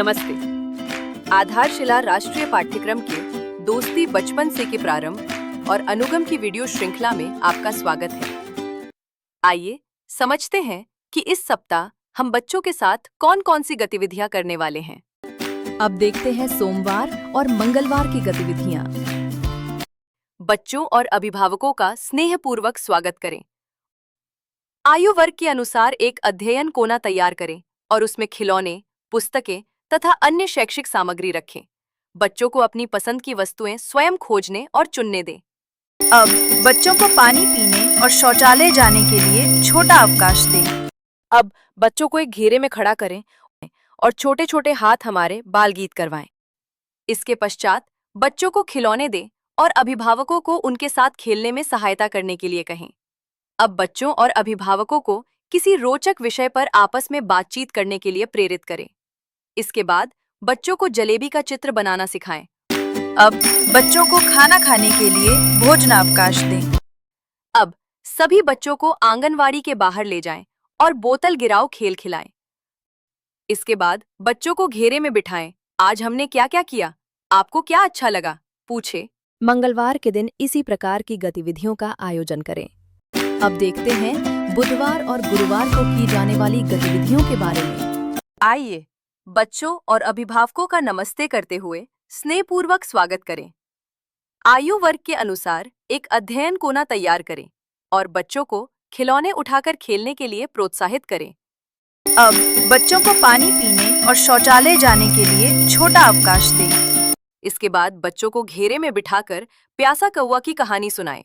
नमस्ते। आधारशिला राष्ट्रीय पाठ्यक्रम के दोस्ती बचपन से के प्रारंभ और अनुगम की वीडियो श्रृंखला में आपका स्वागत है। आइए समझते हैं कि इस सप्ताह हम बच्चों के साथ कौन-कौन सी गतिविधियां करने वाले हैं। अब देखते हैं सोमवार और मंगलवार की गतिविधियां। बच्चों और अभिभावकों का स्नेहपूर्वक स्वागत करें। आयु वर्ग के अनुसार एक अध्ययन कोना तैयार करें और उसमें खिलौने, पुस्तकें तथा अन्य शैक्षिक सामग्री रखें। बच्चों को अपनी पसंद की वस्तुएं स्वयं खोजने और चुनने दें। अब बच्चों को पानी पीने और शौचालय जाने के लिए छोटा अवकाश दें। अब बच्चों को एक घेरे में खड़ा करें और छोटे छोटे हाथ हमारे बाल गीत करवाएं। इसके पश्चात बच्चों को खिलौने दें और अभिभावकों को उनके साथ खेलने में सहायता करने के लिए कहें। अब बच्चों और अभिभावकों को किसी रोचक विषय पर आपस में बातचीत करने के लिए प्रेरित करें। इसके बाद बच्चों को जलेबी का चित्र बनाना सिखाएं। अब बच्चों को खाना खाने के लिए भोजनावकाश दें। अब सभी बच्चों को आंगनवाड़ी के बाहर ले जाएं और बोतल गिराओ खेल खिलाएं। इसके बाद बच्चों को घेरे में बिठाएं। आज हमने क्या क्या किया, आपको क्या अच्छा लगा, पूछे। मंगलवार के दिन इसी प्रकार की गतिविधियों का आयोजन करें। अब देखते हैं बुधवार और गुरुवार को की जाने वाली गतिविधियों के बारे में। आइए बच्चों और अभिभावकों का नमस्ते करते हुए स्नेहपूर्वक स्वागत करें। आयु वर्ग के अनुसार एक अध्ययन कोना तैयार करें और बच्चों को खिलौने उठाकर खेलने के लिए प्रोत्साहित करें। अब बच्चों को पानी पीने और शौचालय जाने के लिए छोटा अवकाश दें। इसके बाद बच्चों को घेरे में बिठाकर प्यासा कौवा की कहानी सुनाएं।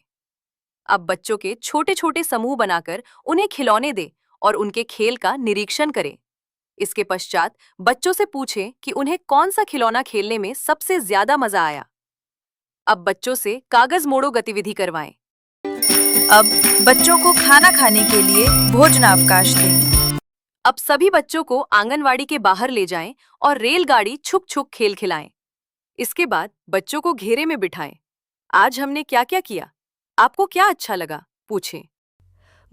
अब बच्चों के छोटे छोटे समूह बनाकर उन्हें खिलौने दें और उनके खेल का निरीक्षण करें। इसके पश्चात बच्चों से पूछें कि उन्हें कौन सा खिलौना खेलने में सबसे ज्यादा मजा आया। अब बच्चों से कागज मोड़ो गतिविधि करवाएं। अब बच्चों को खाना खाने के लिए भोजनावकाश दें। अब सभी बच्चों को आंगनवाड़ी के बाहर ले जाएं और रेलगाड़ी छुक छुक खेल खिलाएं। इसके बाद बच्चों को घेरे में बिठाएं। आज हमने क्या क्या किया, आपको क्या अच्छा लगा, पूछें।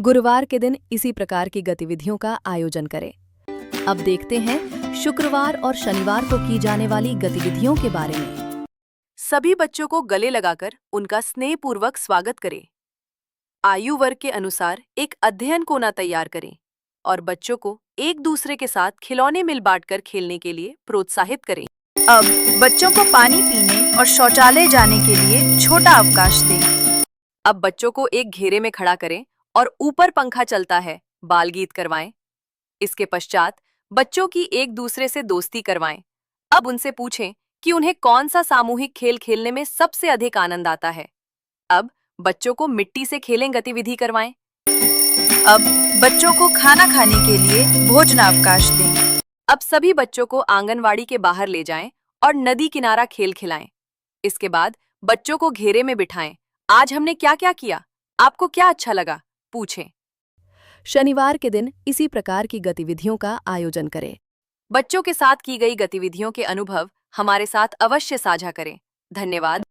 गुरुवार के दिन इसी प्रकार की गतिविधियों का आयोजन करें। अब देखते हैं शुक्रवार और शनिवार को की जाने वाली गतिविधियों के बारे में। सभी बच्चों को गले लगाकर उनका स्नेहपूर्वक स्वागत करें। आयु वर्ग के अनुसार एक अध्ययन कोना तैयार करें और बच्चों को एक दूसरे के साथ खिलौने मिल बांटकर खेलने के लिए प्रोत्साहित करें। अब बच्चों को पानी पीने और शौचालय जाने के लिए छोटा अवकाश दें। अब बच्चों को एक घेरे में खड़ा करें और ऊपर पंखा चलता है बाल गीत करवाएं। इसके पश्चात बच्चों की एक दूसरे से दोस्ती करवाएं। अब उनसे पूछें कि उन्हें कौन सा सामूहिक खेल खेलने में सबसे अधिक आनंद आता है। अब बच्चों को मिट्टी से खेलें गतिविधि करवाएं। अब बच्चों को खाना खाने के लिए भोजनावकाश दें। अब सभी बच्चों को आंगनवाड़ी के बाहर ले जाएं और नदी किनारा खेल खिलाएं। इसके बाद बच्चों को घेरे में बिठाएं। आज हमने क्या क्या किया, आपको क्या अच्छा लगा, पूछें। शनिवार के दिन इसी प्रकार की गतिविधियों का आयोजन करें। बच्चों के साथ की गई गतिविधियों के अनुभव हमारे साथ अवश्य साझा करें। धन्यवाद।